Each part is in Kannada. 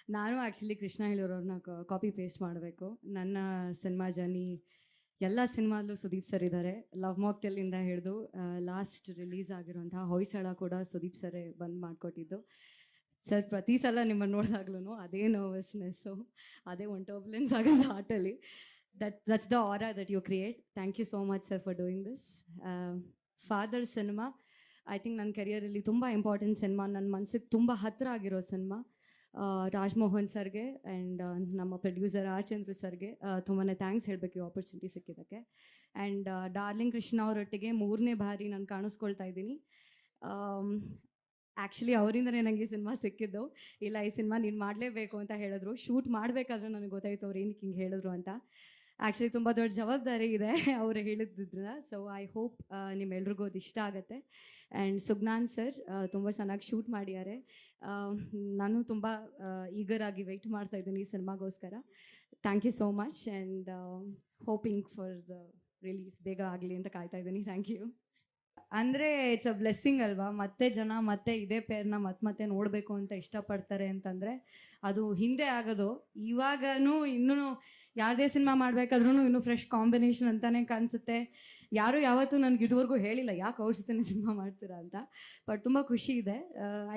ನಾನು ಆ್ಯಕ್ಚುಲಿ ಕೃಷ್ಣ ಹೇಳಿರೋರನ್ನ ಕಾಪಿ ಪೇಸ್ಟ್ ಮಾಡಬೇಕು. ನನ್ನ ಸಿನಿಮಾ ಜರ್ನಿ ಎಲ್ಲ ಸಿನಿಮಾಲ್ಲೂ ಸುದೀಪ್ ಸರ್ ಇದ್ದಾರೆ. ಲವ್ ಮಾಕ್ಟೆಲಿಂದ ಹಿಡಿದು ಲಾಸ್ಟ್ ರಿಲೀಸ್ ಆಗಿರುವಂತಹ ಹೊಯ್ಸಳ ಕೂಡ ಸುದೀಪ್ ಸರೇ ಬಂದು ಮಾಡಿಕೊಟ್ಟಿದ್ದು. ಸರ್ ಪ್ರತಿ ಸಲ ನಿಮ್ಮನ್ನು ನೋಡಿದಾಗ್ಲೂ ಅದೇ ನರ್ವಸ್ನೆಸ್ಸು, ಅದೇ ಒಂದು ಟರ್ಬುಲೆನ್ಸ್ ಆಗೋದು ಹಾರ್ಟಲ್ಲಿ. that's the aura that you create. Thank you so much sir for doing this. Father cinema I think ನನ್ನ ಕೆರಿಯರಲ್ಲಿ ತುಂಬ ಇಂಪಾರ್ಟೆಂಟ್ ಸಿನಿಮಾ, ನನ್ನ ಮನಸ್ಸಿಗೆ ತುಂಬ ಹತ್ತಿರ ಆಗಿರೋ ಸಿನಿಮಾ. ರಾಜ್ಮೋಹನ್ ಸರ್ಗೆ ಆ್ಯಂಡ್ ನಮ್ಮ ಪ್ರೊಡ್ಯೂಸರ್ ಆರ್ ಚಂದ್ರು ಸರ್ಗೆ ತುಂಬಾ ಥ್ಯಾಂಕ್ಸ್ ಹೇಳಬೇಕು ಈ ಆಪರ್ಚುನಿಟಿ ಸಿಕ್ಕಿದ್ದಕ್ಕೆ. ಆ್ಯಂಡ್ ಡಾರ್ಲಿಂಗ್ ಕೃಷ್ಣ ಅವರೊಟ್ಟಿಗೆ 3ನೇ ಬಾರಿ ನಾನು ಕಾಣಿಸ್ಕೊಳ್ತಾ ಇದ್ದೀನಿ. ಆ್ಯಕ್ಚುಲಿ ಅವರಿಂದನೇ ನನಗೆ ಈ ಸಿನಿಮಾ ಸಿಕ್ಕಿದ್ದು. ಇಲ್ಲ, ಈ ಸಿನಿಮಾ ನೀನು ಮಾಡಲೇಬೇಕು ಅಂತ ಹೇಳಿದ್ರು. ಶೂಟ್ ಮಾಡಬೇಕಾದ್ರೆ ನನಗೆ ಗೊತ್ತಾಯಿತು ಅವ್ರು ಏನಕ್ಕೆ ಹಿಂಗೆ ಹೇಳಿದ್ರು ಅಂತ. ಆ್ಯಕ್ಚುಲಿ ತುಂಬ ದೊಡ್ಡ ಜವಾಬ್ದಾರಿ ಇದೆ ಅವರು ಹೇಳಿದ್ದಿದ್ರ. ಸೊ ಐ ಹೋಪ್ ನಿಮ್ಮೆಲ್ರಿಗೂ ಅದು ಇಷ್ಟ ಆಗುತ್ತೆ. ಆ್ಯಂಡ್ ಸುಗ್ನಾನ್ ಸರ್ ತುಂಬ ಚೆನ್ನಾಗಿ ಶೂಟ್ ಮಾಡಿದ್ದಾರೆ. ನಾನು ತುಂಬ ಈಗರಾಗಿ ವೆಯ್ಟ್ ಮಾಡ್ತಾ ಇದ್ದೀನಿ ಈ ಸಿನಿಮಾಗೋಸ್ಕರ. Thank you so much and hoping for the release ಬೇಗ ಆಗಲಿ ಅಂತ ಕಾಯ್ತಾ ಇದ್ದೀನಿ. Thank you. ಅಂದರೆ ಇಟ್ಸ್ ಅ ಬ್ಲೆಸ್ಸಿಂಗ್ ಅಲ್ವಾ, ಮತ್ತೆ ಜನ ಮತ್ತೆ ಇದೇ ಪೇರ್ನ ಮತ್ತೆ ನೋಡಬೇಕು ಅಂತ ಇಷ್ಟಪಡ್ತಾರೆ ಅಂತಂದರೆ ಅದು ಹಿಂದೆ ಆಗೋದು. ಇವಾಗನೂ ಇನ್ನೂ ಯಾವುದೇ ಸಿನಿಮಾ ಮಾಡಬೇಕಾದ್ರೂ ಇನ್ನೂ ಫ್ರೆಶ್ ಕಾಂಬಿನೇಷನ್ ಅಂತಲೇ ಕಾಣಿಸುತ್ತೆ. ಯಾರೂ ಯಾವತ್ತೂ ನನಗೆ ಇದುವರೆಗೂ ಹೇಳಿಲ್ಲ ಯಾಕೆ ಅವ್ರ ಜೊತೆ ಸಿನಿಮಾ ಮಾಡ್ತೀರಾ ಅಂತ. ಬಟ್ ತುಂಬ ಖುಷಿ ಇದೆ.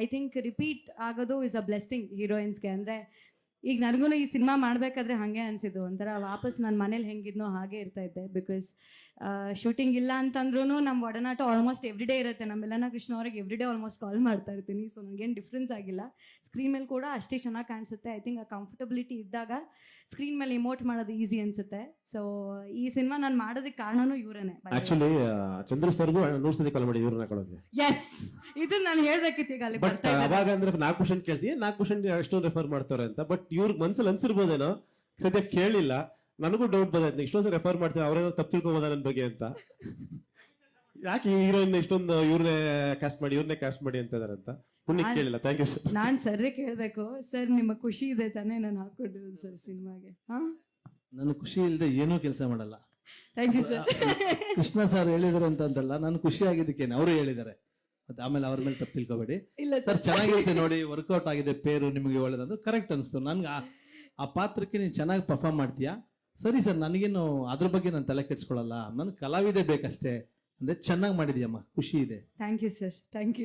ಐ ಥಿಂಕ್ ರಿಪೀಟ್ ಆಗೋದು ಇಸ್ ಅ ಬ್ಲೆಸ್ಸಿಂಗ್ ಹೀರೋಯಿನ್ಸ್ಗೆ. ಅಂದರೆ ಈಗ ನನಗೂ ಈ ಸಿನಿಮಾ ಮಾಡಬೇಕಾದ್ರೆ ಹಾಗೆ ಅನಿಸಿದ್ದು, ಒಂಥರ ವಾಪಸ್ ನನ್ನ ಮನೇಲಿ ಹೆಂಗಿದ್ನೋ ಹಾಗೆ ಇರ್ತಾ ಇದ್ದೆ. ಬಿಕಾಸ್ ಶೂಟಿಂಗ್ ಇಲ್ಲ ಅಂತಂದ್ರೂ ನಮ್ಮ ಒಡನಾಟ ಆಲ್ಮೋಸ್ಟ್ ಎವ್ರಿ ಡೇ ಇರುತ್ತೆ. ನಮ್ಮೆಲ್ಲನ ಕೃಷ್ಣ ಅವ್ರಿಗೆ ಎವ್ರಿ ಡೇ ಆಲ್ಮೋಸ್ಟ್ ಕಾಲ್ ಮಾಡ್ತಾ ಇರ್ತೀನಿ. ಸೊ ನನಗೇನು ಡಿಫ್ರೆನ್ಸ್ ಆಗಿಲ್ಲ. ಸ್ಕ್ರೀನ್ ಮೇಲೆ ಕೂಡ ಅಷ್ಟೇ ಚೆನ್ನಾಗಿ ಕಾಣಿಸುತ್ತೆ. ಐ ಥಿಂಕ್ ಆ ಕಂಫರ್ಟಬಿಲಿಟಿ ಇದ್ದಾಗ ಸ್ಕ್ರೀನ್ ಮೇಲೆ ಇಮೋಟ್ ಮಾಡೋದು ಈಸಿ ಅನ್ಸುತ್ತೆ. ಸೊ ಈ ಸಿನಿಮಾ ನಾನು ಮಾಡೋದಕ್ಕೆ ಕಾರಣನೂ ಇವರೇನೆ. ಆಕ್ಚುಲಿ ಚಂದ್ರ ಸರ್ಗೂ 100 ಸತಿ ಕಾಲ್ ಮಾಡಿ ಇವ್ರನ್ನ ಕೊಡೋದು. ಎಸ್, ಇದು ನಾನು ಹೇಳ್ಬೇಕಿತ್ತು. ಈಗ ಅಲ್ಲಿ ಬಟ್ ಅವಾಗ ಅಂದ್ರೆ 4 ಕ್ವಶನ್ ಕೇಳ್ತೀವಿ, 4 ಕ್ವಶನ್ ಎಷ್ಟೊಂದು ರೆಫರ್ ಮಾಡ್ತಾರೆ ಅಂತ. ಬಟ್ ಇವ್ರಿಗೆ ಮನ್ಸಲ್ಲಿ ಅನ್ಸಿರ್ಬೋದೇನೋ, ಸದ್ಯ ಕೇಳಿಲ್ಲ. ನನಗೂ ಡೌಟ್ ಬಂದೈತೆ, ಇಷ್ಟೊಂದು ರೆಫರ್ ಮಾಡ್ತೀವಿ ಅವ್ರೇನೋ ತಪ್ಪು ತಿಳ್ಕೊಬೋದ ನನ್ನ ಬಗ್ಗೆ ಅಂತ. ಯಾಕೆ ಈ ಹೀರೋಯಿನ್ ಇಷ್ಟೊಂದು ಇವ್ರನ್ನೇ ಕಾಸ್ಟ್ ಮಾಡಿ ಅಂತ ಇದಾರೆ ಅಂತ ಪುಣ್ಯ ಕೇಳಿಲ್ಲ. Thank you sir. ನಾನು ಸರ್ರೇ ಕೇಳಬೇಕು. ಸರ್ ನಿಮ್ಮ ಖುಷಿ ಇದೆ ತಾನೇ ನಾನು ಹಾಕೊಂಡಿರೋದು ಸರ್ ಸಿನಿಮಾಗೆ? ನಾನು ಖುಷಿ ಇಲ್ಲದೆ ಏನೂ ಕೆಲಸ ಮಾಡಲ್ಲ. Thank you sir. Krishna sir ಹೇಳಿದ್ರು ಅಂತಲ್ಲ, ನಾನು ಖುಷಿ ಆಗಿದ್ದಕ್ಕೇನೆ ಅವರು ಹೇಳಿದ್ದಾರೆ. ಮತ್ತೆ ಆಮೇಲೆ ಅವ್ರ ಮೇಲೆ ತಪ್ಪು ತಿಳ್ಕೊಬೇಡಿ. ಇಲ್ಲ ಸರ್, ಚೆನ್ನಾಗಿರುತ್ತೆ ನೋಡಿ, ವರ್ಕೌಟ್ ಆಗಿದೆ, ಪೇರು ನಿಮಗೆ ಒಳ್ಳೇದಂದ್ರೆ ಕರೆಕ್ಟ್ ಅನಿಸ್ತು ನನ್ಗೆ. ಆ ಪಾತ್ರಕ್ಕೆ ನೀನು ಚೆನ್ನಾಗಿ ಪರ್ಫಾರ್ಮ್ ಮಾಡ್ತೀಯಾ, ಸರಿ ಸರ್, ನನಗೇನು ಅದ್ರ ಬಗ್ಗೆ ನಾನು ತಲೆ ಕೆಡ್ಸ್ಕೊಳ್ಳಲ್ಲ, ನನ್ಗೆ ಕಲಾವಿದೆ ಬೇಕಷ್ಟೇ ಅಂದ್ರೆ ಚೆನ್ನಾಗಿ ಮಾಡಿದ್ಯಮ್ಮ, ಖುಷಿ ಇದೆ. Thank you sir. Thank you.